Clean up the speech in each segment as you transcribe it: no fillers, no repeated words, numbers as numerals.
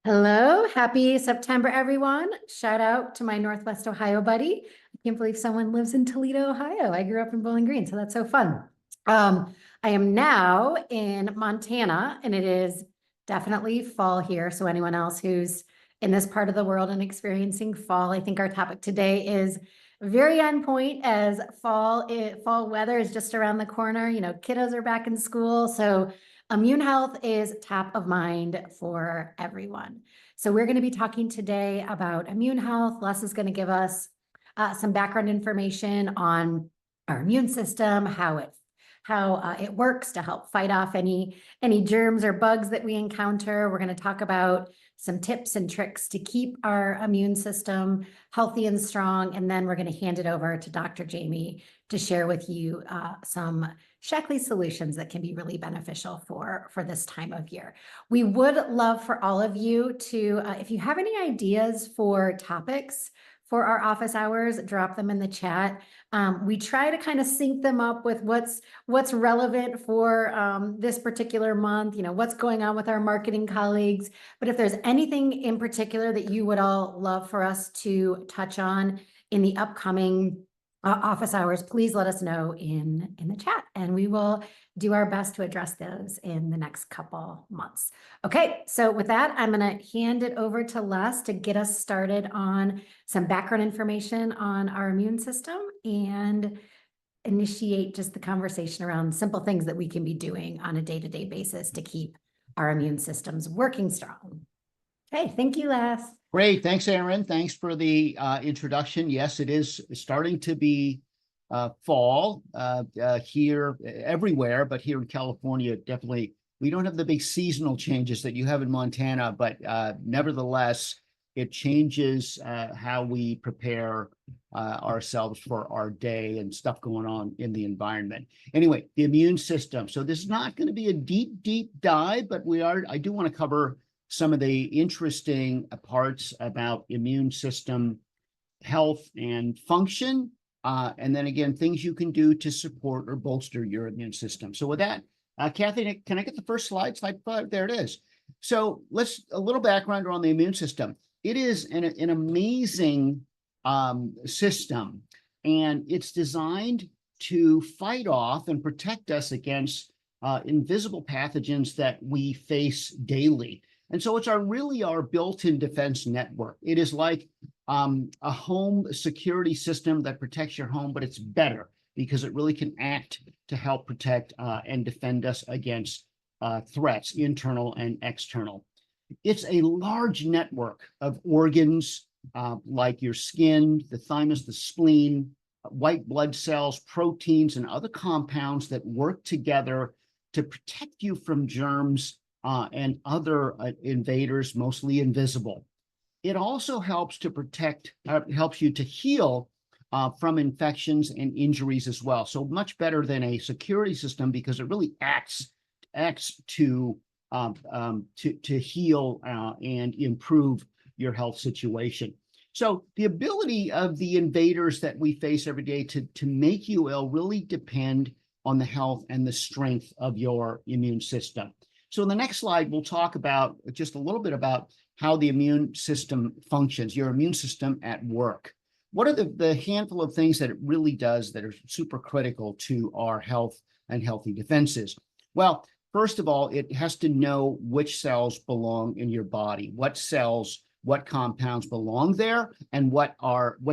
Hello, happy September, everyone. Shout out to my Northwest Ohio buddy. I can't believe someone lives in Toledo, Ohio. I grew up in Bowling Green, so that's so fun. I am now in Montana, and it is definitely fall here. So anyone else who's in this part of the world and experiencing fall, I think our topic today is very on point as fall weather is just around the corner. You know, kiddos are back in school, so immune health is top of mind for everyone. So we're going to be talking today about immune health. Les is going to give us some background information on our immune system, how it works to help fight off any germs or bugs that we encounter. We're going to talk about some tips and tricks to keep our immune system healthy and strong. And then we're going to hand it over to Dr. Jamie to share with you some Shaklee solutions that can be really beneficial for this time of year. We would love for all of you to, if you have any ideas for topics for our office hours, drop them in the chat. We try to kind of sync them up with what's relevant for this particular month, you know, what's going on with our marketing colleagues. But if there's anything in particular that you would all love for us to touch on in the upcoming office hours, please let us know in the chat, and we will do our best to address those in the next couple months. Okay, so with that, I'm going to hand it over to Les to get us started on some background information on our immune system and initiate just the conversation around simple things that we can be doing on a day-to-day basis to keep our immune systems working strong. Okay, thank you, Les. Great. Thanks, Erin. Thanks for the introduction. Yes, it is starting to be fall here everywhere, but here in California, definitely, we don't have the big seasonal changes that you have in Montana, but nevertheless, it changes how we prepare ourselves for our day and stuff going on in the environment. Anyway, the immune system. So this is not going to be a deep dive, but I do want to cover some of the interesting parts about immune system health and function. And then again, things you can do to support or bolster your immune system. So with that, Kathy, can I get the first slide? Slide 5, there it is. So a little background on the immune system. It is an amazing system, and it's designed to fight off and protect us against invisible pathogens that we face daily. And so it's really our built-in defense network. It is like a home security system that protects your home, but it's better because it really can act to help protect and defend us against threats, internal and external. It's a large network of organs like your skin, the thymus, the spleen, white blood cells, proteins, and other compounds that work together to protect you from germs and other invaders, mostly invisible. It also helps to helps you to heal from infections and injuries as well. So much better than a security system because it really acts to heal and improve your health situation. So the ability of the invaders that we face every day to make you ill really depend on the health and the strength of your immune system. So in the next slide, we'll talk about just a little bit about how the immune system functions, your immune system at work. What are the handful of things that it really does that are super critical to our health and healthy defenses? Well, first of all, it has to know which cells belong in your body, what cells, what compounds belong there, and what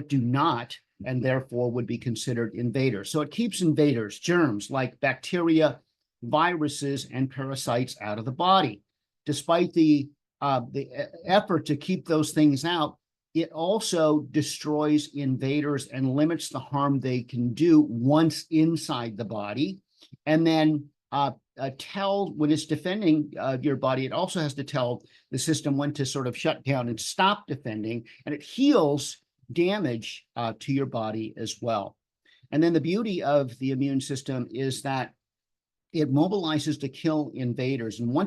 do not, and therefore would be considered invaders. So it keeps invaders, germs like bacteria, viruses, and parasites out of the body. Despite the effort to keep those things out, it also destroys invaders and limits the harm they can do once inside the body. And then when it's defending your body, it also has to tell the system when to sort of shut down and stop defending, and it heals damage to your body as well. And then the beauty of the immune system is that it mobilizes to kill invaders. And when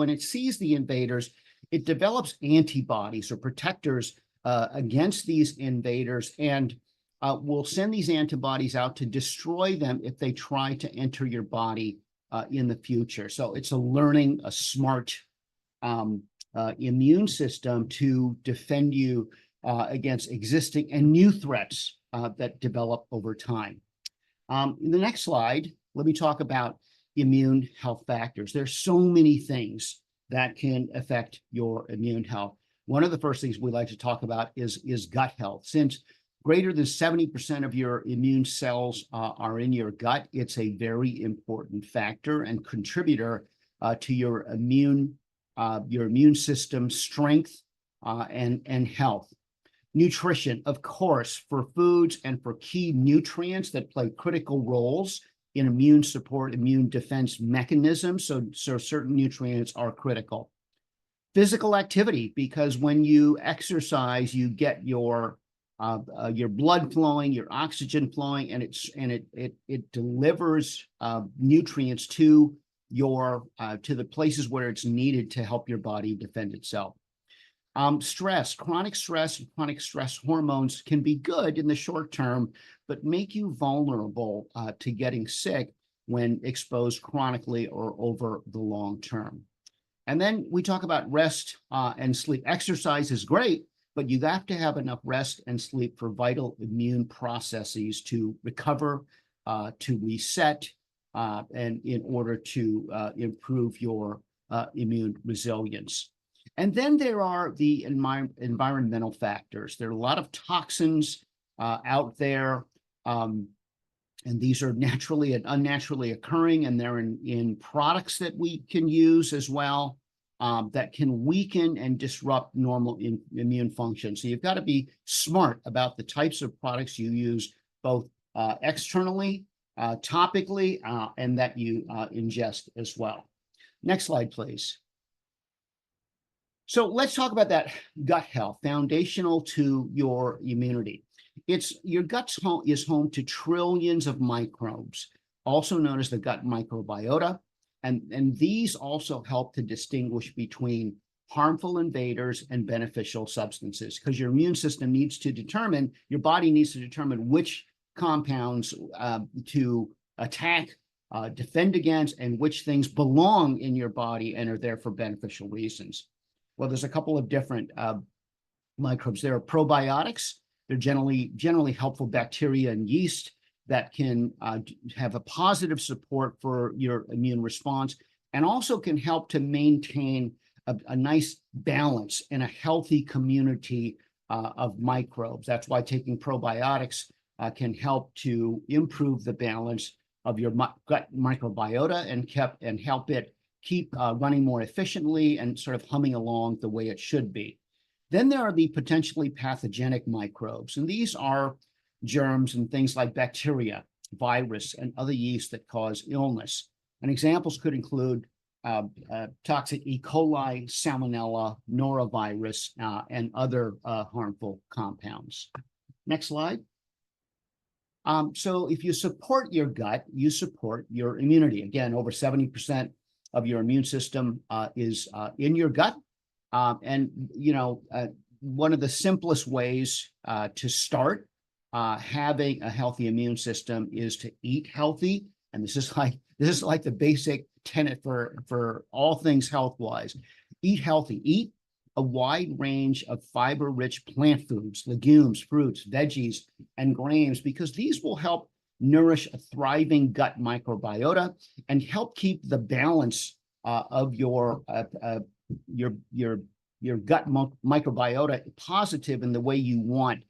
it sees the invaders, it develops antibodies or protectors against these invaders, and will send these antibodies out to destroy them if they try to enter your body in the future. So it's a smart immune system to defend you against existing and new threats that develop over time. In the next slide, let me talk about immune health factors. There's so many things that can affect your immune health. One of the first things we like to talk about is gut health. Since greater than 70% of your immune cells are in your gut, it's a very important factor and contributor to your immune system strength and health. Nutrition, of course, for foods and for key nutrients that play critical roles in immune support, immune defense mechanisms. So certain nutrients are critical. Physical activity, because when you exercise, you get your blood flowing, your oxygen flowing, and it delivers nutrients to the places where it's needed to help your body defend itself. Stress, chronic stress, and chronic stress hormones can be good in the short term, but make you vulnerable to getting sick when exposed chronically or over the long term. And then we talk about rest and sleep. Exercise is great, but you have to have enough rest and sleep for vital immune processes to recover, to reset, and in order to improve your immune resilience. And then there are the environmental factors. There are a lot of toxins out there, and these are naturally and unnaturally occurring, and they're in products that we can use as well, that can weaken and disrupt normal immune function. So you've got to be smart about the types of products you use, both externally, topically, and that you ingest as well. Next slide, please. So let's talk about that gut health, foundational to your immunity. Your gut is home to trillions of microbes, also known as the gut microbiota. And these also help to distinguish between harmful invaders and beneficial substances, because your immune system needs to determine, your body needs to determine which compounds to attack, defend against, and which things belong in your body and are there for beneficial reasons. Well, there's a couple of different microbes. There are probiotics. They're generally helpful bacteria and yeast that can have a positive support for your immune response, and also can help to maintain a nice balance in a healthy community of microbes. That's why taking probiotics can help to improve the balance of your gut microbiota and help it keep running more efficiently and sort of humming along the way it should be. Then there are the potentially pathogenic microbes, and these are germs and things like bacteria, virus, and other yeast that cause illness. And examples could include toxic E. coli, salmonella, norovirus, and other harmful compounds. Next slide. So if you support your gut, you support your immunity. Again, over 70% of your immune system is in your gut. And, one of the simplest ways to start having a healthy immune system is to eat healthy. And this is like the basic tenet for all things health-wise. Eat healthy. Eat a wide range of fiber-rich plant foods, legumes, fruits, veggies, and grains, because these will help nourish a thriving gut microbiota and help keep the balance of your gut microbiota positive in the way you want,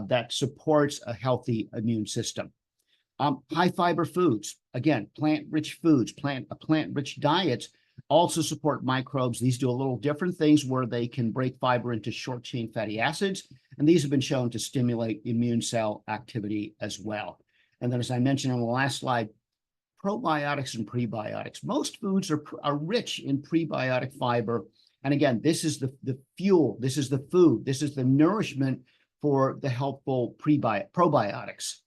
that supports a healthy immune system. High fiber foods, again, plant-rich foods, plant-rich diets also support microbes. These do a little different things where they can break fiber into short-chain fatty acids, and these have been shown to stimulate immune cell activity as well. And then, as I mentioned on the last slide, probiotics and prebiotics. Most foods are rich in prebiotic fiber. And again, this is the fuel, this is the food, this is the nourishment for the helpful probiotics.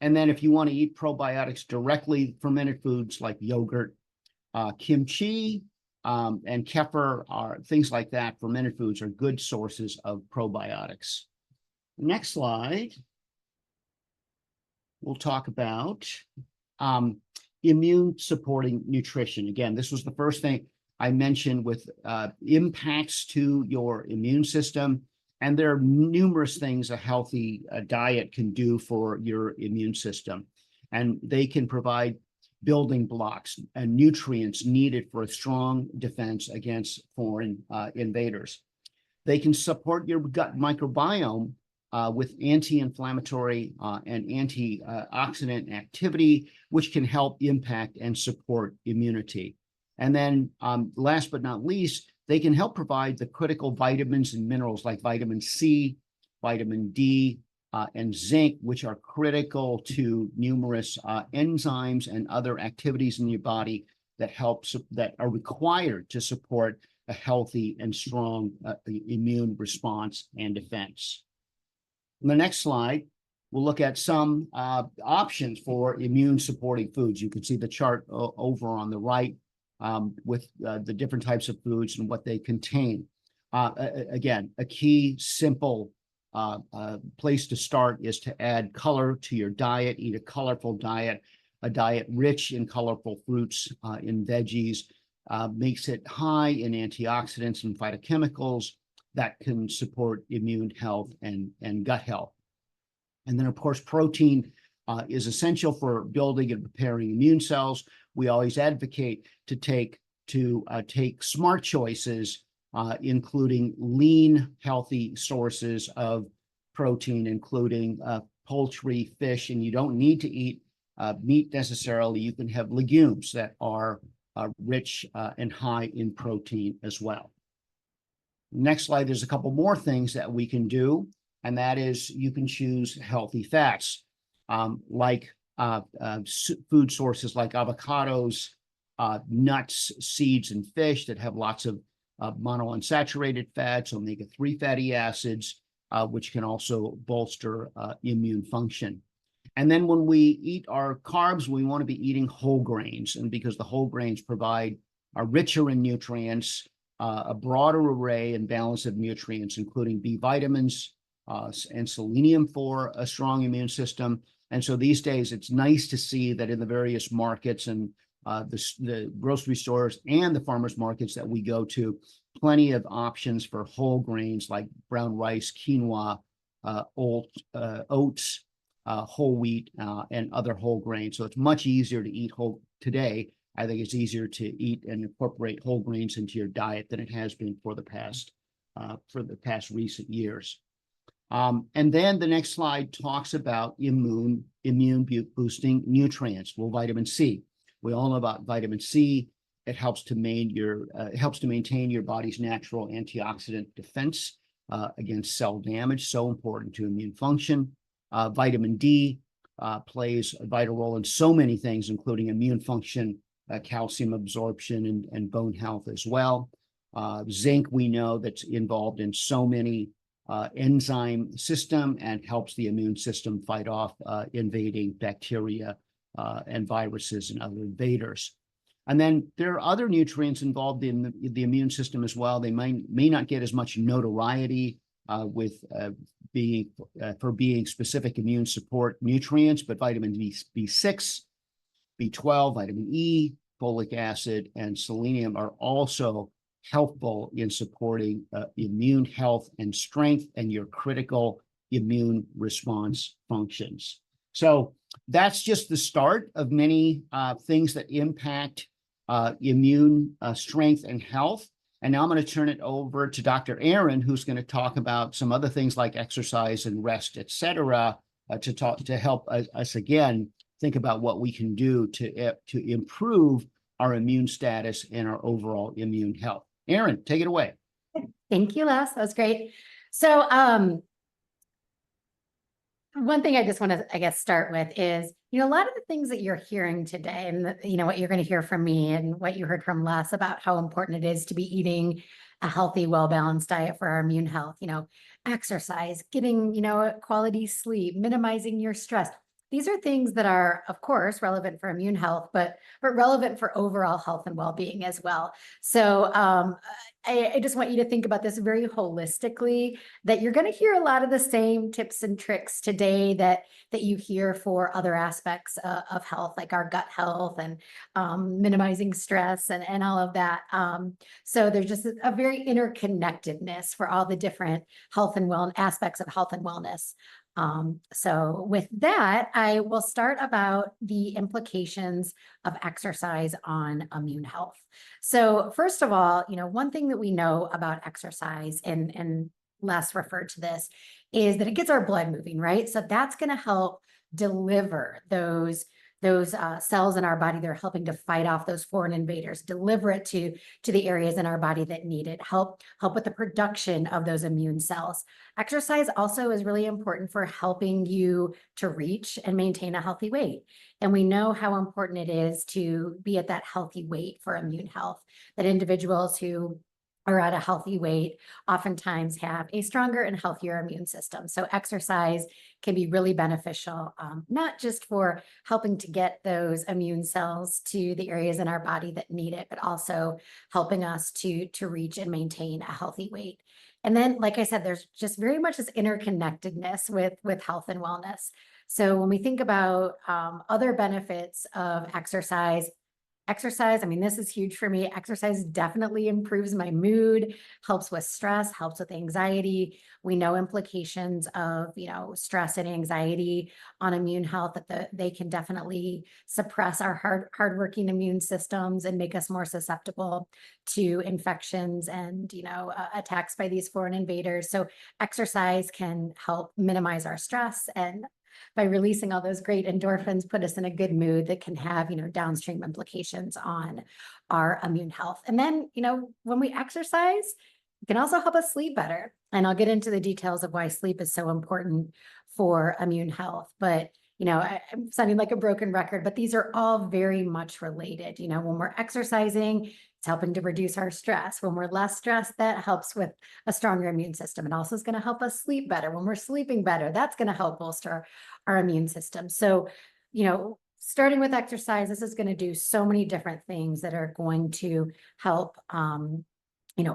And then if you want to eat probiotics directly, fermented foods like yogurt, kimchi, and kefir, are things like that. Fermented foods are good sources of probiotics. Next slide. We'll talk about immune supporting nutrition. Again, this was the first thing I mentioned with impacts to your immune system. And there are numerous things a healthy diet can do for your immune system. And they can provide building blocks and nutrients needed for a strong defense against foreign invaders. They can support your gut microbiome with anti-inflammatory and antioxidant activity, which can help impact and support immunity. And then last but not least, they can help provide the critical vitamins and minerals like vitamin C, vitamin D, and zinc, which are critical to numerous enzymes and other activities in your body that are required to support a healthy and strong immune response and defense. On the next slide, we'll look at some options for immune supporting foods. You can see the chart over on the right with the different types of foods and what they contain. Again, a key simple place to start is to add color to your diet. Eat a colorful diet, a diet rich in colorful fruits and veggies, makes it high in antioxidants and phytochemicals that can support immune health and gut health. And then, of course, protein is essential for building and repairing immune cells. We always advocate to take smart choices, including lean, healthy sources of protein, including poultry, fish, and you don't need to eat meat necessarily. You can have legumes that are rich and high in protein as well. Next slide, there's a couple more things that we can do, and that is you can choose healthy fats, like food sources like avocados, nuts, seeds, and fish that have lots of monounsaturated fats, omega-3 fatty acids, which can also bolster immune function. And then when we eat our carbs, we want to be eating whole grains, and because the whole grains are richer in nutrients, a broader array and balance of nutrients, including B vitamins and selenium for a strong immune system. And so these days, it's nice to see that in the various markets and the grocery stores and the farmers markets that we go to, plenty of options for whole grains like brown rice, quinoa, oats, whole wheat, and other whole grains. So it's much easier to eat whole today. I think it's easier to eat and incorporate whole grains into your diet than it has been for the past recent years. And then the next slide talks about immune boosting nutrients. Well, vitamin C. We all know about vitamin C. It helps to maintain your body's natural antioxidant defense against cell damage. So important to immune function. Vitamin D plays a vital role in so many things, including immune function, calcium absorption, and bone health as well. Zinc, we know that's involved in so many enzyme system and helps the immune system fight off invading bacteria and viruses and other invaders. And then there are other nutrients involved in the immune system as well. They may not get as much notoriety for being specific immune support nutrients, but vitamin B6, B12, vitamin E, folic acid, and selenium are also helpful in supporting immune health and strength and your critical immune response functions. So that's just the start of many things that impact immune strength and health. And now I'm going to turn it over to Dr. Aaron, who's going to talk about some other things like exercise and rest, et cetera, to help us again think about what we can do to improve our immune status and our overall immune health. Aaron, take it away. Thank you, Les. That was great. So one thing I just want to, start with is, a lot of the things that you're hearing today and, what you're going to hear from me and what you heard from Les about how important it is to be eating a healthy, well-balanced diet for our immune health, exercise, getting, quality sleep, minimizing your stress. these are things that are, of course, relevant for immune health, but relevant for overall health and well-being as well. So I just want you to think about this very holistically, that you're going to hear a lot of the same tips and tricks today that you hear for other aspects of health, like our gut health and minimizing stress and all of that. So there's just a very interconnectedness for all the different health and wellness aspects of health and wellness. So with that, I will start about the implications of exercise on immune health. So first of all, one thing that we know about exercise, and Les referred to this, is that it gets our blood moving, right? So that's going to help deliver those cells in our body that are helping to fight off those foreign invaders, deliver it to the areas in our body that need it, help with the production of those immune cells. Exercise also is really important for helping you to reach and maintain a healthy weight. And we know how important it is to be at that healthy weight for immune health, that individuals who are at a healthy weight oftentimes have a stronger and healthier immune system. So exercise can be really beneficial, not just for helping to get those immune cells to the areas in our body that need it, but also helping us to reach and maintain a healthy weight. And then, like I said, there's just very much this interconnectedness with health and wellness. So when we think about other benefits of exercise, I mean, this is huge for me. Exercise definitely improves my mood, helps with stress, helps with anxiety. We know implications of, stress and anxiety on immune health, that they can definitely suppress our hardworking immune systems and make us more susceptible to infections and, attacks by these foreign invaders. So exercise can help minimize our stress, and by releasing all those great endorphins, put us in a good mood that can have, downstream implications on our immune health. And then, when we exercise, it can also help us sleep better. And I'll get into the details of why sleep is so important for immune health. But, I'm sounding like a broken record, but these are all very much related. When we're exercising, it's helping to reduce our stress. When we're less stressed, that helps with a stronger immune system. It also is going to help us sleep better. When we're sleeping better, that's going to help bolster our immune system. So, starting with exercise, this is going to do so many different things that are going to help,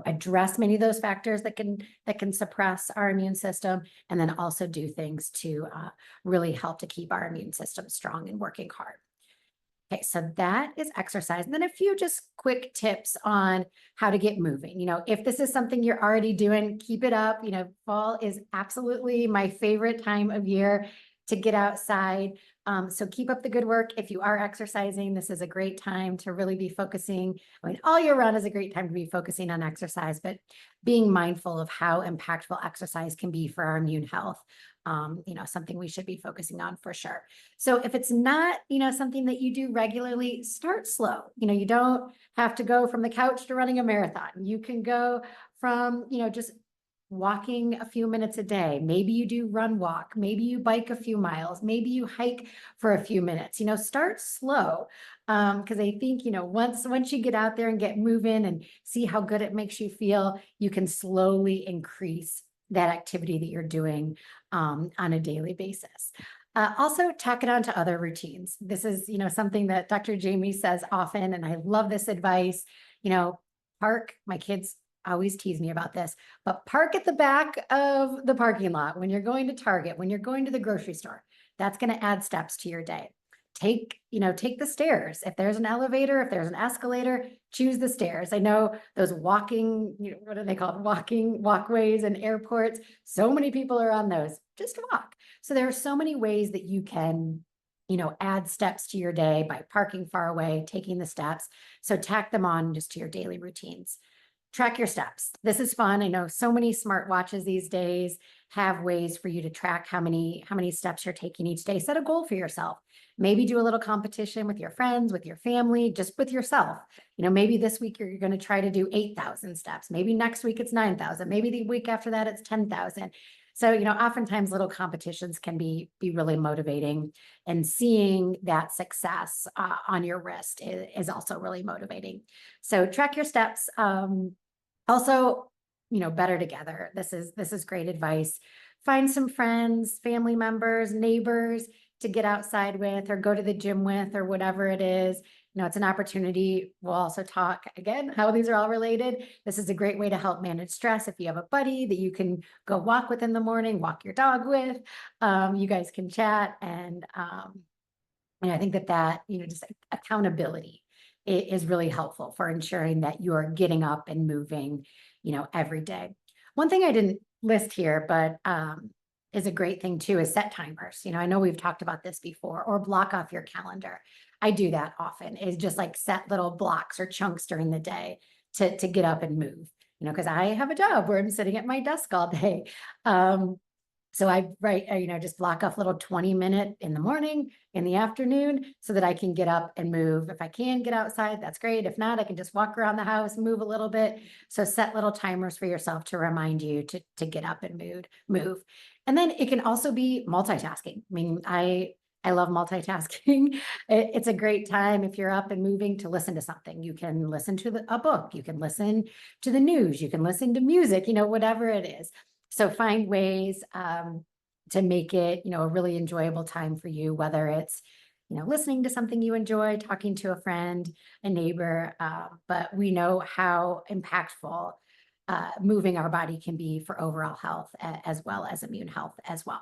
address many of those factors that can suppress our immune system, and then also do things to really help to keep our immune system strong and working hard. Okay, so that is exercise. And then a few just quick tips on how to get moving. If this is something you're already doing, keep it up. Fall is absolutely my favorite time of year to get outside. So keep up the good work. If you are exercising, this is a great time to really be focusing. I mean, all year round is a great time to be focusing on exercise, but being mindful of how impactful exercise can be for our immune health. Something we should be focusing on for sure. So if it's not, something that you do regularly, start slow. You don't have to go from the couch to running a marathon. You can go from, just walking a few minutes a day. Maybe you do run walk, maybe you bike a few miles, maybe you hike for a few minutes. Start slow. Because I think, once you get out there and get moving and see how good it makes you feel, you can slowly increase that activity that you're doing on a daily basis. Also tack it on to other routines. This is, something that Dr. Jamie says often, and I love this advice. Park, my kids always tease me about this, but park at the back of the parking lot when you're going to Target, when you're going to the grocery store. That's going to add steps to your day. Take the stairs. If there's an elevator, if there's an escalator, choose the stairs. I know those walking, what are they called? Walkways in airports. So many people are on those. Just walk. So there are so many ways that you can, add steps to your day by parking far away, taking the steps. So tack them on just to your daily routines. Track your steps. This is fun. I know so many smartwatches these days have ways for you to track how many steps you're taking each day. Set a goal for yourself. Maybe do a little competition with your friends, with your family, just with yourself. Maybe this week you're going to try to do 8,000 steps. Maybe next week it's 9,000. Maybe the week after that it's 10,000. So, oftentimes little competitions can be really motivating, and seeing that success on your wrist is also really motivating. So track your steps. Also, better together. This is great advice. Find some friends, family members, neighbors, to get outside with or go to the gym with or whatever it is. You know, it's an opportunity. We'll also talk again how these are all related. This is a great way to help manage stress. If you have a buddy that you can go walk with in the morning, walk your dog with, you guys can chat. And I think that, you know, just accountability is really helpful for ensuring that you're getting up and moving, you know, every day. One thing I didn't list here, but is a great thing too, is set timers. You know, I know we've talked about this before, or block off your calendar. I do that often, is just like set little blocks or chunks during the day to get up and move, you know, because I have a job where I'm sitting at my desk all day. So I you know, just block off little 20-minute in the morning, in the afternoon, so that I can get up and move. If I can get outside, that's great. If not, I can just walk around the house, move a little bit. So set little timers for yourself to remind you to get up and move. And then it can also be multitasking. I mean, I love multitasking. It's a great time if you're up and moving to listen to something. You can listen to a book, you can listen to the news, you can listen to music, you know, whatever it is. So find ways to make it, you know, a really enjoyable time for you, whether it's, you know, listening to something you enjoy, talking to a friend, a neighbor, but we know how impactful moving our body can be for overall health as well as immune health as well.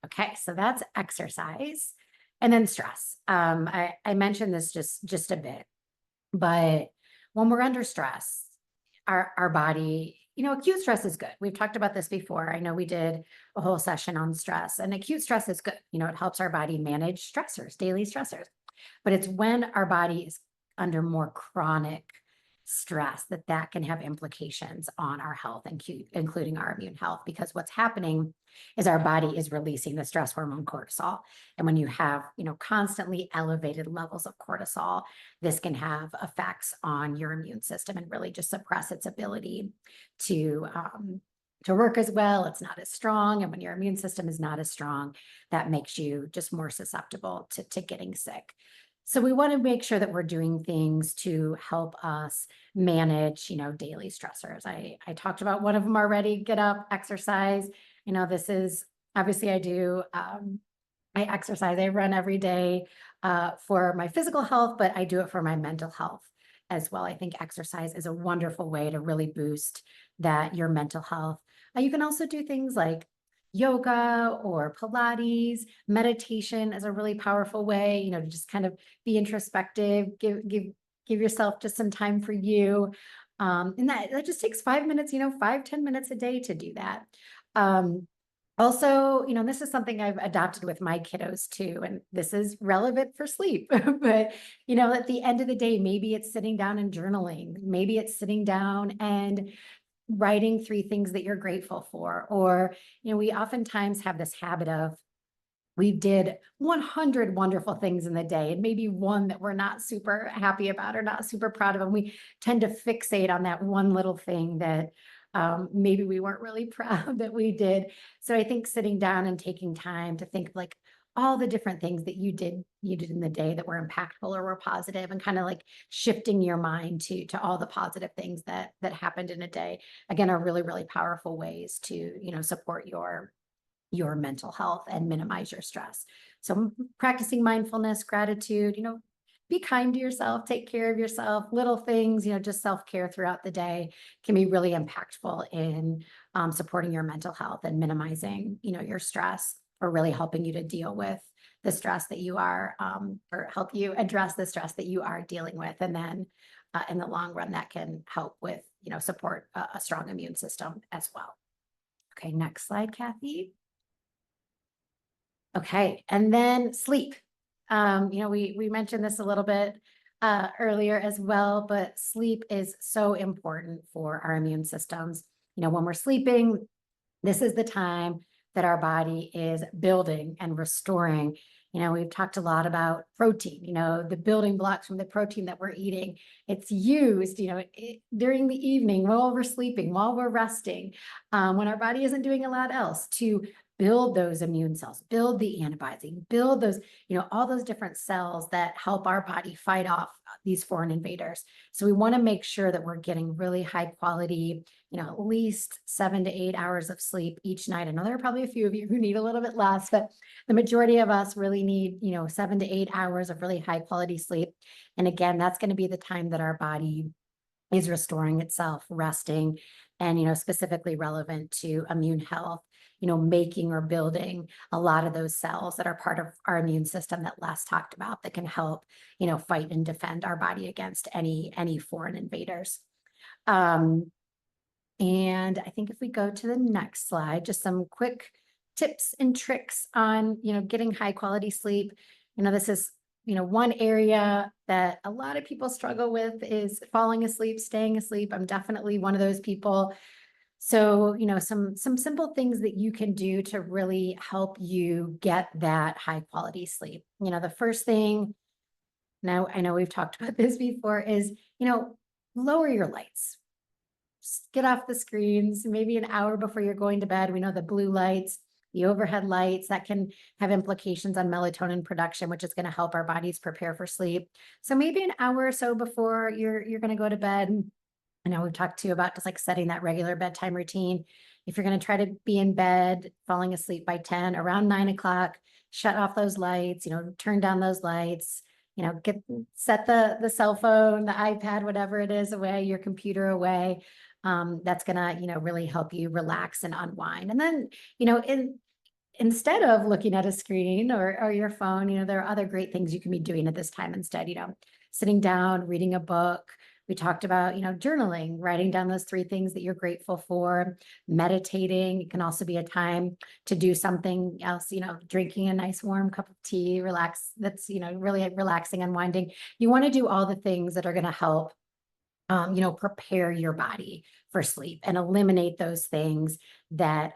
Okay, so that's exercise. And then stress. I mentioned this just a bit, but when we're under stress, our body, you know, acute stress is good. We've talked about this before. I know we did a whole session on stress, and acute stress is good. You know, it helps our body manage stressors, daily stressors. But it's when our body is under more chronic stress that can have implications on our health, including our immune health, because what's happening is our body is releasing the stress hormone cortisol. And when you have, you know, constantly elevated levels of cortisol, this can have effects on your immune system and really just suppress its ability to work as well. It's not as strong. And when your immune system is not as strong, that makes you just more susceptible to getting sick. So we want to make sure that we're doing things to help us manage, you know, daily stressors. I talked about one of them already: get up, exercise. You know, this is obviously I do. I exercise, I run every day for my physical health, but I do it for my mental health as well. I think exercise is a wonderful way to really boost your mental health. You can also do things like yoga or Pilates. Meditation is a really powerful way, you know, to just kind of be introspective, give yourself just some time for you. And that just takes 5 minutes, you know, 5-10 minutes a day to do that. Also, you know, this is something I've adopted with my kiddos too, and this is relevant for sleep. But, you know, at the end of the day, maybe it's sitting down and journaling. Maybe it's sitting down and writing 3 things that you're grateful for. Or, you know, we oftentimes have this habit of, we did 100 wonderful things in the day and maybe one that we're not super happy about or not super proud of. And we tend to fixate on that one little thing that maybe we weren't really proud that we did. So I think sitting down and taking time to think of like all the different things that you did in the day that were impactful or were positive, and kind of like shifting your mind to all the positive things that happened in a day, again, are really, really powerful ways to, you know, support your mental health and minimize your stress. So practicing mindfulness, gratitude, you know, be kind to yourself, take care of yourself, little things, you know, just self-care throughout the day can be really impactful in supporting your mental health and minimizing, you know, your stress, or really helping you to deal with the stress that you are, or help you address the stress that you are dealing with. And then in the long run, that can help with, you know, support a strong immune system as well. Okay, next slide, Kathy. Okay, and then sleep. You know, we mentioned this a little bit earlier as well, but sleep is so important for our immune systems. You know, when we're sleeping, this is the time that our body is building and restoring. You know, we've talked a lot about protein, you know, the building blocks from the protein that we're eating. It's used, you know, during the evening while we're sleeping, while we're resting, when our body isn't doing a lot else, to build those immune cells, build the antibodies, build those, you know, all those different cells that help our body fight off these foreign invaders. So we want to make sure that we're getting really high quality at least 7 to 8 hours of sleep each night. I know there are probably a few of you who need a little bit less, but the majority of us really need, 7 to 8 hours of really high quality sleep. And again, that's going to be the time that our body is restoring itself, resting, and, specifically relevant to immune health, making or building a lot of those cells that are part of our immune system that Les talked about that can help, fight and defend our body against any foreign invaders. And I think if we go to the next slide, just some quick tips and tricks on, getting high quality sleep. This is, one area that a lot of people struggle with is falling asleep, staying asleep. I'm definitely one of those people. So, some simple things that you can do to really help you get that high quality sleep. The first thing, now I know we've talked about this before, is, lower your lights. Just get off the screens maybe an hour before you're going to bed. We know the blue lights, the overhead lights, that can have implications on melatonin production, which is going to help our bodies prepare for sleep. So maybe an hour or so before you're going to go to bed. I know we've talked to you about just like setting that regular bedtime routine. If you're going to try to be in bed, falling asleep by 10, around 9 o'clock, shut off those lights, turn down those lights, set the cell phone, the iPad, whatever it is away, your computer away. That's gonna, really help you relax and unwind. And then, instead of looking at a screen or your phone, there are other great things you can be doing at this time instead, sitting down, reading a book. We talked about, journaling, writing down those 3 things that you're grateful for, meditating. It can also be a time to do something else, drinking a nice warm cup of tea, relax. That's, really relaxing, unwinding. You want to do all the things that are going to help prepare your body for sleep and eliminate those things that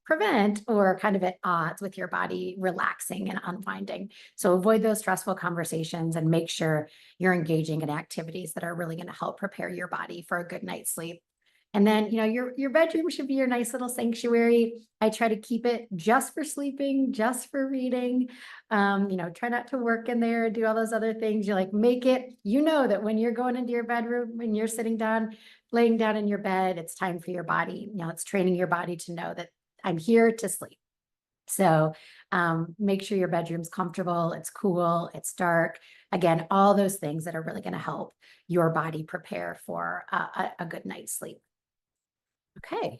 prevent or kind of at odds with your body relaxing and unwinding. So avoid those stressful conversations and make sure you're engaging in activities that are really going to help prepare your body for a good night's sleep. And then, your bedroom should be your nice little sanctuary. I try to keep it just for sleeping, just for reading. Try not to work in there, do all those other things. You make it, that when you're going into your bedroom, when you're sitting down, laying down in your bed, it's time for your body. It's training your body to know that I'm here to sleep. So make sure your bedroom's comfortable, it's cool, it's dark. Again, all those things that are really going to help your body prepare for a good night's sleep. Okay.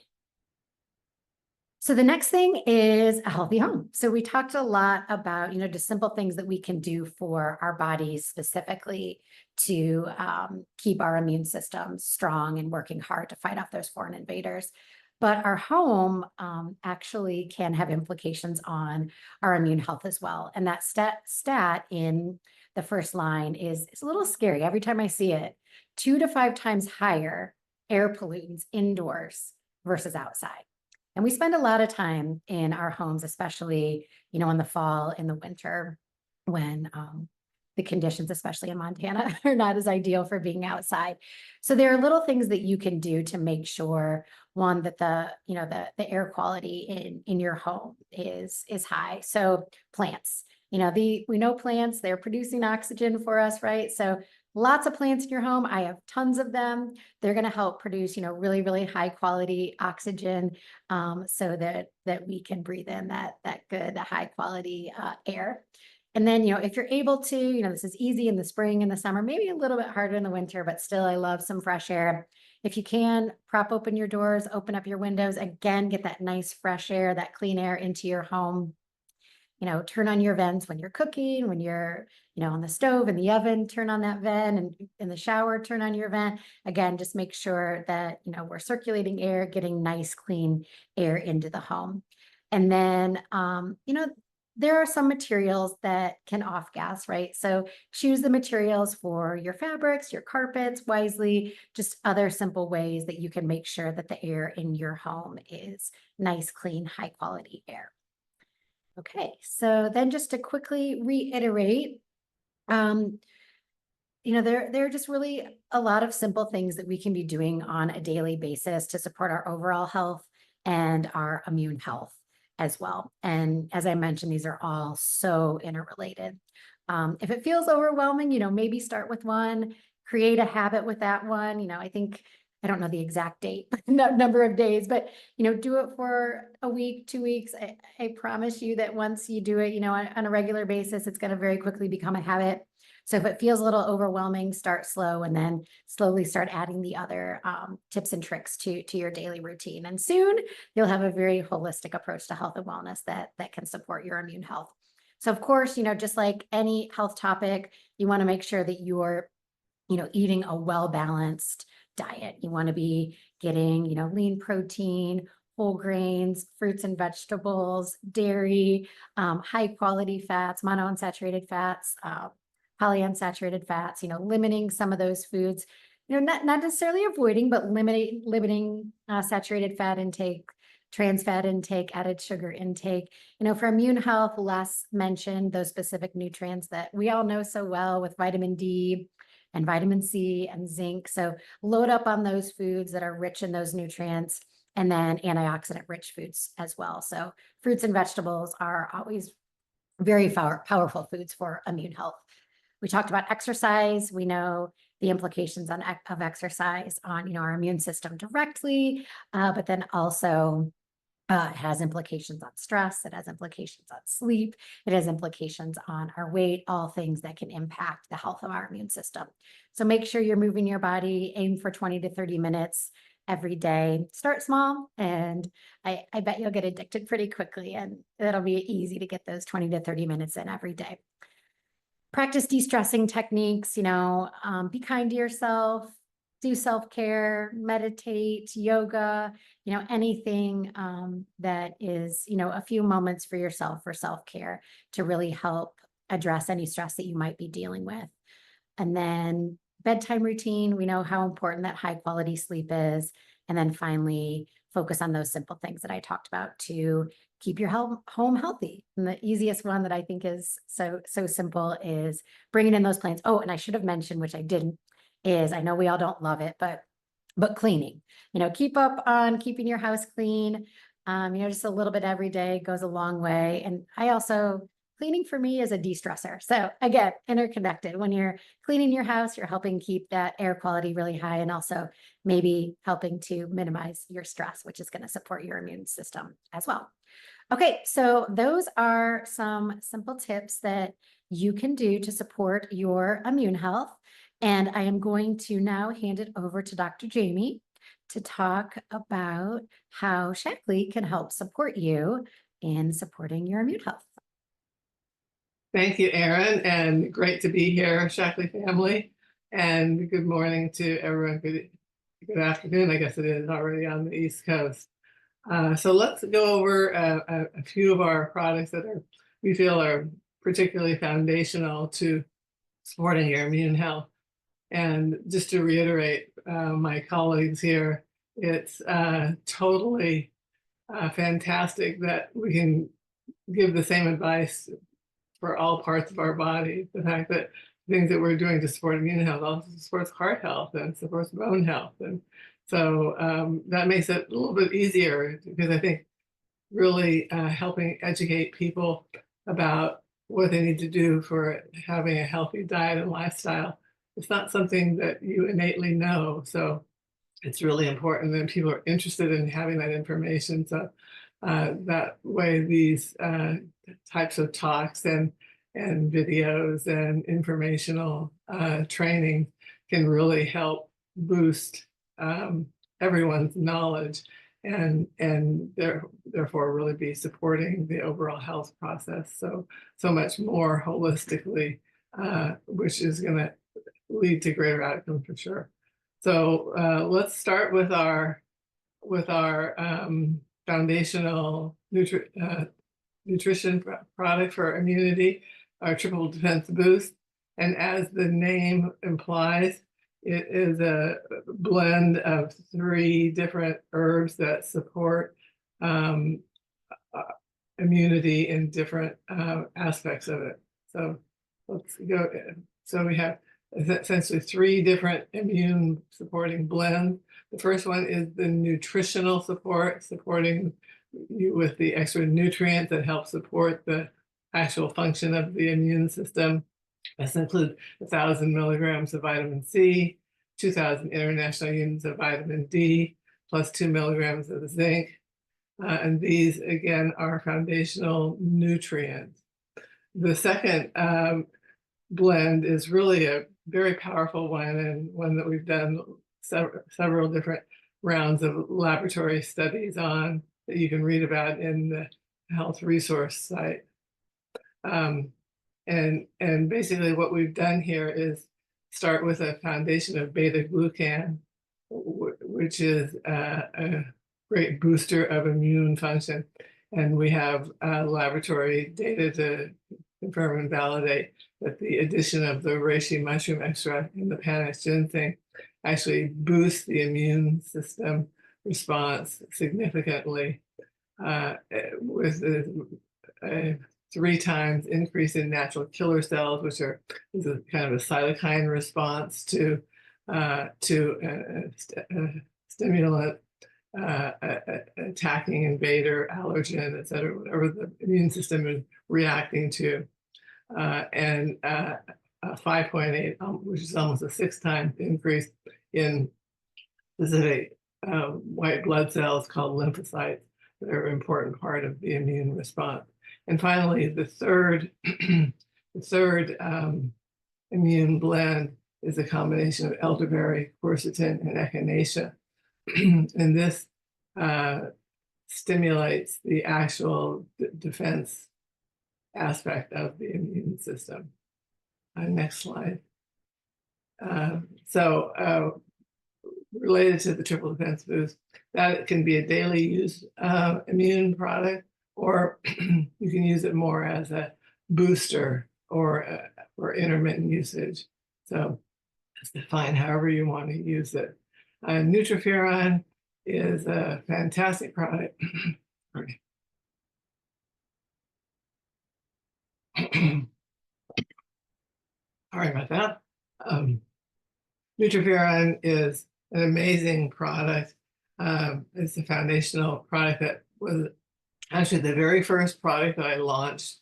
So the next thing is a healthy home. So we talked a lot about, just simple things that we can do for our bodies specifically to keep our immune system strong and working hard to fight off those foreign invaders. But our home actually can have implications on our immune health as well. And that stat in the first line is a little scary. Every time I see it, 2 to 5 times higher air pollutants indoors versus outside. And we spend a lot of time in our homes, especially, in the fall, in the winter, when the conditions, especially in Montana, are not as ideal for being outside. So there are little things that you can do to make sure, one, that the air quality in your home is high. So plants, we know plants, they're producing oxygen for us, right? So lots of plants in your home. I have tons of them. They're going to help produce, really, really high quality oxygen, so that we can breathe in that good, high quality air. And then, if you're able to, this is easy in the spring and the summer, maybe a little bit harder in the winter, but still, I love some fresh air. If you can, prop open your doors, open up your windows, again, get that nice fresh air, that clean air into your home. Turn on your vents when you're cooking, when you're, on the stove, in the oven, turn on that vent, and in the shower, turn on your vent. Again, just make sure that, we're circulating air, getting nice, clean air into the home. And then, there are some materials that can off gas, right? So choose the materials for your fabrics, your carpets wisely, just other simple ways that you can make sure that the air in your home is nice, clean, high quality air. Okay, so then just to quickly reiterate, there are just really a lot of simple things that we can be doing on a daily basis to support our overall health and our immune health as well. And as I mentioned, these are all so interrelated. If it feels overwhelming, maybe start with one, create a habit with that one. I think I don't know the exact date, number of days, but, do it for a week, 2 weeks. I promise you that once you do it, on a regular basis, it's going to very quickly become a habit. So if it feels a little overwhelming, start slow and then slowly start adding the other tips and tricks to your daily routine. And soon you'll have a very holistic approach to health and wellness that can support your immune health. So of course, just like any health topic, you want to make sure that you're, eating a well-balanced diet. You want to be getting, lean protein, whole grains, fruits and vegetables, dairy, high quality fats, monounsaturated fats, polyunsaturated fats, limiting some of those foods, not necessarily avoiding, but limiting saturated fat intake, trans fat intake, added sugar intake. For immune health, less mentioned those specific nutrients that we all know so well with vitamin D and vitamin C and zinc. So load up on those foods that are rich in those nutrients, and then antioxidant rich foods as well. So fruits and vegetables are always very powerful foods for immune health. We talked about exercise. We know the implications of exercise on, our immune system directly, but then also it has implications on stress. It has implications on sleep. It has implications on our weight, all things that can impact the health of our immune system. So make sure you're moving your body, aim for 20 to 30 minutes every day. Start small, and I bet you'll get addicted pretty quickly, and it'll be easy to get those 20 to 30 minutes in every day. Practice de-stressing techniques, be kind to yourself, do self-care, meditate, yoga, anything that is, a few moments for yourself for self-care to really help address any stress that you might be dealing with. And then bedtime routine, we know how important that high quality sleep is. And then finally, focus on those simple things that I talked about to keep your home healthy. And the easiest one that I think is so simple is bringing in those plants. Oh, and I should have mentioned, which I didn't, is I know we all don't love it, but cleaning, keep up on keeping your house clean. Just a little bit every day goes a long way. And cleaning for me is a de-stressor. So again, interconnected. When you're cleaning your house, you're helping keep that air quality really high, and also maybe helping to minimize your stress, which is going to support your immune system as well. Okay, so those are some simple tips that you can do to support your immune health. And I am going to now hand it over to Dr. Jamie to talk about how Shaklee can help support you in supporting your immune health. Thank you, Erin, and great to be here, Shaklee family. And good morning to everyone. Good afternoon, I guess it is already on the East Coast. So let's go over a few of our products that we feel are particularly foundational to supporting your immune health. And just to reiterate, my colleagues here, it's totally fantastic that we can give the same advice for all parts of our body. The fact that things that we're doing to support immune health also supports heart health and supports bone health. And so that makes it a little bit easier, because I think really helping educate people about what they need to do for having a healthy diet and lifestyle. It's not something that you innately know. So it's really important that people are interested in having that information. So that way these types of talks and videos and informational training can really help boost everyone's knowledge and therefore really be supporting the overall health process so much more holistically, which is going to lead to greater outcomes for sure. So let's start with our foundational nutrition product for immunity, our triple defense boost. And as the name implies, it is a blend of 3 different herbs that support immunity in different aspects of it. So let's go. So we have essentially 3 different immune supporting blends. The first one is the nutritional support, supporting you with the extra nutrients that help support the actual function of the immune system. This includes 1,000 milligrams of vitamin C, 2,000 international units of vitamin D, plus 2 milligrams of zinc. And these, again, are foundational nutrients. The second blend is really a very powerful one, and one that we've done several different rounds of laboratory studies on, that you can read about in the health resource site. And basically what we've done here is start with a foundation of beta glucan, which is a great booster of immune function. And we have laboratory data to confirm and validate that the addition of the reishi mushroom extract in the Panax ginseng actually boosts the immune system response significantly, with a 3 times increase in natural killer cells, which is a kind of a cytokine response to a stimulant attacking invader, allergen, et cetera, whatever the immune system is reacting to, and 5.8, which is almost a 6 times increase in specific white blood cells called lymphocytes that are an important part of the immune response. And finally, the third immune blend is a combination of elderberry, quercetin, and echinacea. And this stimulates the actual defense aspect of the immune system. Next slide. Related to the triple defense boost, that can be a daily use immune product, or you can use it more as a booster or intermittent usage. So it's defined however you want to use it. Nutriferon is a fantastic product. Sorry about that. Nutriferon is an amazing product. It's a foundational product that was actually the very first product that I launched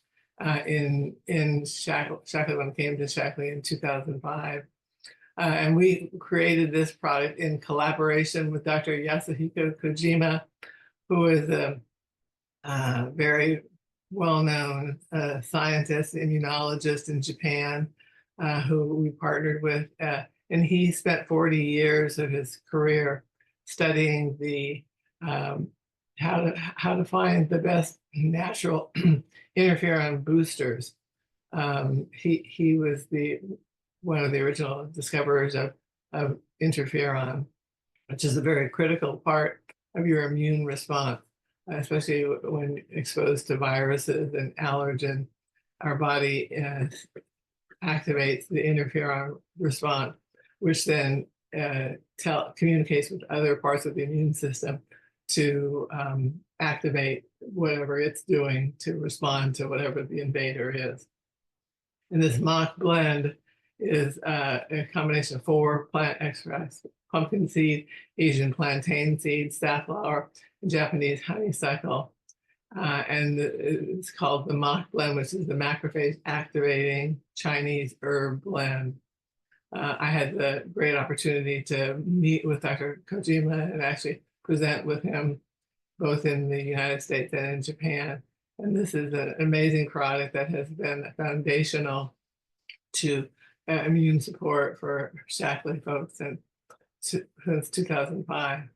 in Shaklee, when I came to Shaklee in 2005. And we created this product in collaboration with Dr. Yasuhiko Kojima, who is a very well-known scientist, immunologist in Japan, who we partnered with. And he spent 40 years of his career studying the how to find the best natural interferon boosters. He was one of the original discoverers of interferon, which is a very critical part of your immune response, especially when exposed to viruses and allergen. Our body activates the interferon response, which then communicates with other parts of the immune system to activate whatever it's doing to respond to whatever the invader is. And this mock blend is a combination of 4 plant extracts: pumpkin seed, Asian plantain seed, safflower, and Japanese honeysuckle. And it's called the mock blend, which is the macrophage activating Chinese herb blend. I had the great opportunity to meet with Dr. Kojima and actually present with him both in the United States and in Japan. And this is an amazing product that has been foundational to immune support for Shaklee folks since 2005.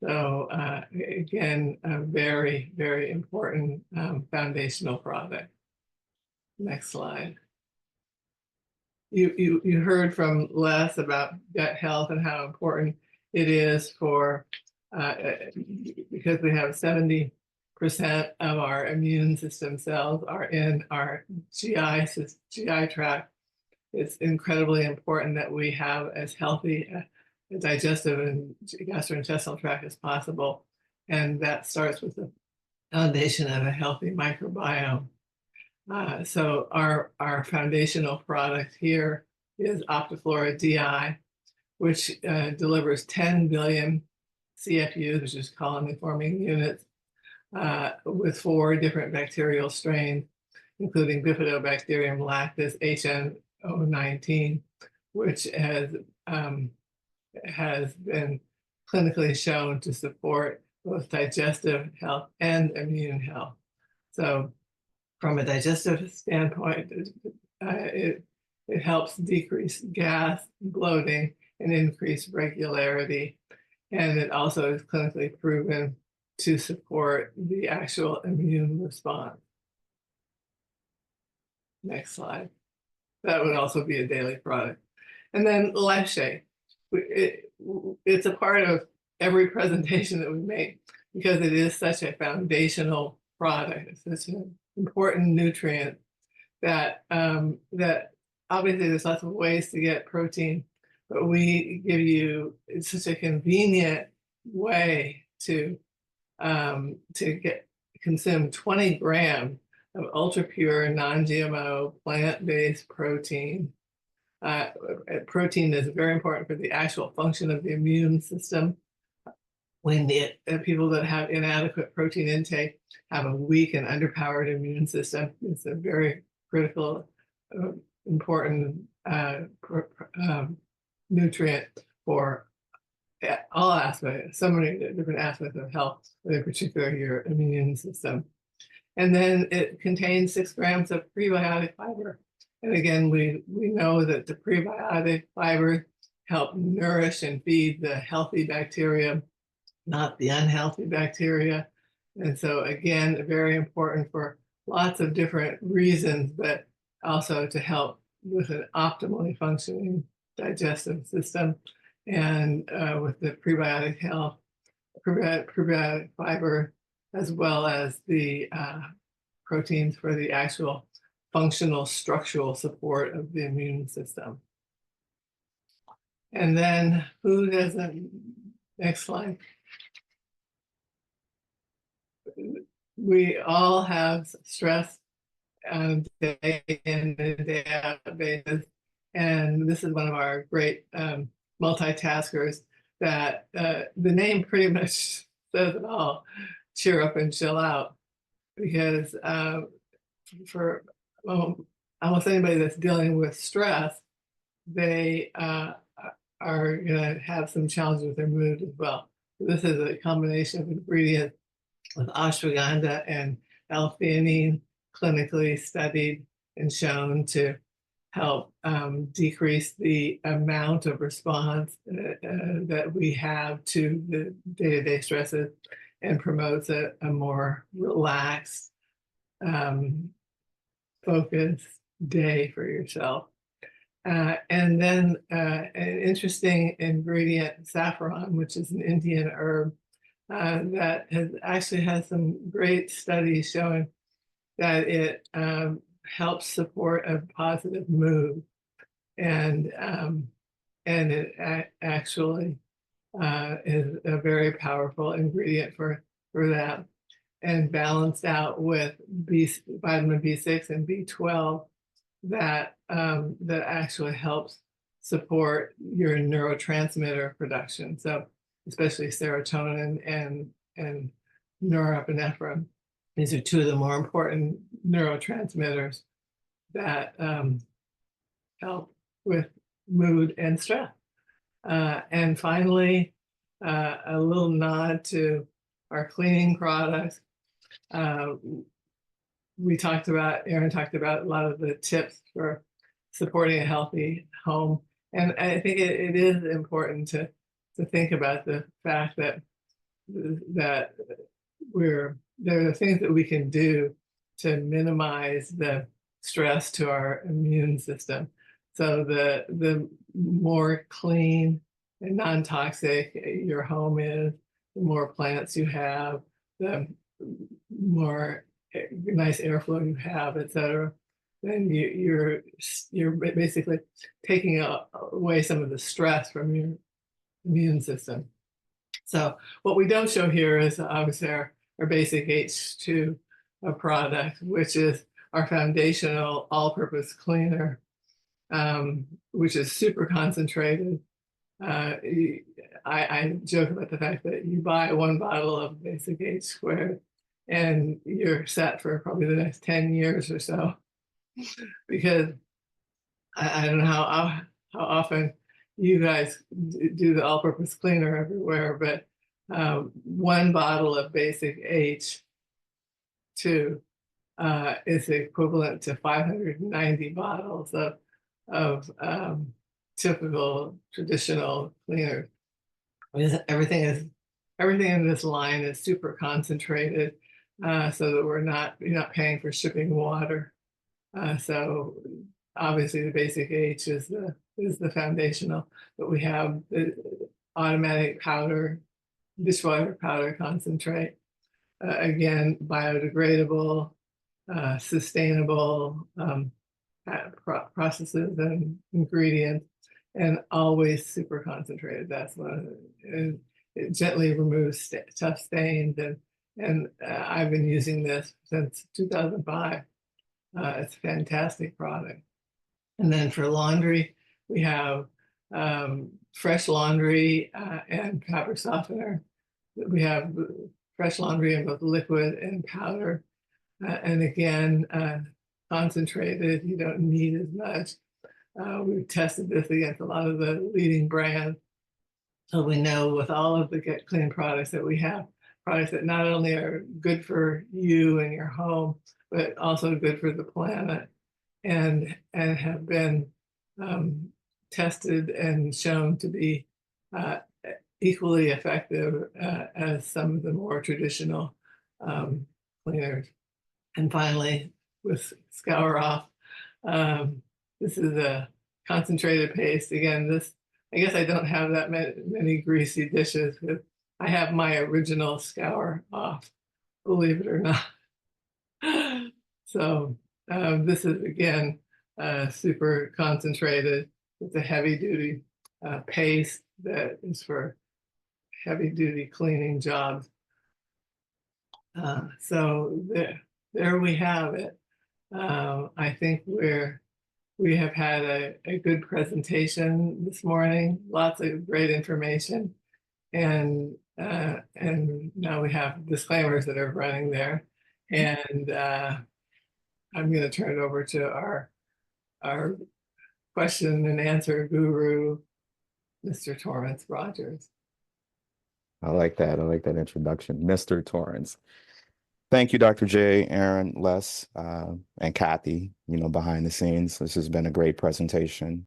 So again, a very, very important foundational product. Next slide. You heard from Les about gut health and how important it is for, because we have 70% of our immune system cells are in our GI tract. It's incredibly important that we have as healthy a digestive and gastrointestinal tract as possible. And that starts with the foundation of a healthy microbiome. So our foundational product here is Optiflora DI, which delivers 10 billion CFUs, which is colony forming units, with 4 different bacterial strains, including Bifidobacterium lactis HN019, which has has been clinically shown to support both digestive health and immune health. So from a digestive standpoint, it helps decrease gas, bloating, and increase regularity. And it also is clinically proven to support the actual immune response. Next slide. That would also be a daily product. And then Life Shake. It's a part of every presentation that we make because it is such a foundational product. It's such an important nutrient that that obviously there's lots of ways to get protein, but we give you, it's such a convenient way to consume 20 grams of ultra pure, non-GMO, plant-based protein. Protein is very important for the actual function of the immune system. When people that have inadequate protein intake have a weak and underpowered immune system, it's a very critical, important nutrient for all aspects, so many different aspects of health, but in particular your immune system. And then it contains 6 grams of prebiotic fiber. And again, we know that the prebiotic fiber help nourish and feed the healthy bacteria, not the unhealthy bacteria. And so again, very important for lots of different reasons, but also to help with an optimally functioning digestive system and with the prebiotic health, prebiotic fiber, as well as the proteins for the actual functional structural support of the immune system. And then who doesn't, next slide. We all have stress on a day in and day out basis. And this is one of our great multitaskers that the name pretty much says it all, cheer up and chill out. Because for almost anybody that's dealing with stress, they are going to have some challenges with their mood as well. So this is a combination of ingredients with ashwagandha and L-theanine, clinically studied and shown to help decrease the amount of response that we have to the day-to-day stresses and promotes a more relaxed, focused day for yourself. And then an interesting ingredient, saffron, which is an Indian herb, that has some great studies showing that it helps support a positive mood, and it actually is a very powerful ingredient for that, and balanced out with vitamin B6 and B12 that actually helps support your neurotransmitter production. So especially serotonin and norepinephrine. These are 2 of the more important neurotransmitters that help with mood and stress. And finally, a little nod to our cleaning products. Aaron talked about a lot of the tips for supporting a healthy home. And I think it is important to think about the fact that there are things that we can do to minimize the stress to our immune system. So the more clean and non-toxic your home is, the more plants you have, the more nice airflow you have, etc., then you're basically taking away some of the stress from your immune system. So what we don't show here is obviously our basic H2 product, which is our foundational all-purpose cleaner, which is super concentrated. I joke about the fact that you buy 1 bottle of basic H squared and you're set for probably the next 10 years or so, because I don't know how often you guys do the all-purpose cleaner everywhere, but one bottle of basic H2 is equivalent to 590 bottles of typical traditional cleaner. Everything in this line is super concentrated, so that you're not paying for shipping water. So obviously the basic H is the foundational, but we have the automatic powder, dishwater powder concentrate. Again, biodegradable, sustainable processes and ingredients, and always super concentrated. That's one. And it gently removes tough stains, and I've been using this since 2005. It's a fantastic product. And then for laundry, we have fresh laundry and fabric softener. We have fresh laundry in both liquid and powder. And again, concentrated, you don't need as much. We've tested this against a lot of the leading brands. So we know with all of the Get Clean products that we have, products that not only are good for you and your home, but also good for the planet, and have been tested and shown to be equally effective as some of the more traditional cleaners. And finally, with Scour Off, this is a concentrated paste. Again, I guess I don't have that many greasy dishes. I have my original Scour Off, believe it or not. So this is, again, super concentrated. It's a heavy duty paste that is for heavy duty cleaning jobs. So there we have it. I think we have had a good presentation this morning, lots of great information, and now we have disclaimers that are running there, and I'm going to turn it over to our question and answer guru, Mr. Torrance Rogers. I like that. I like that introduction, Mr. Torrance. Thank you, Dr. J, Aaron, Les, and Kathy, behind the scenes. This has been a great presentation.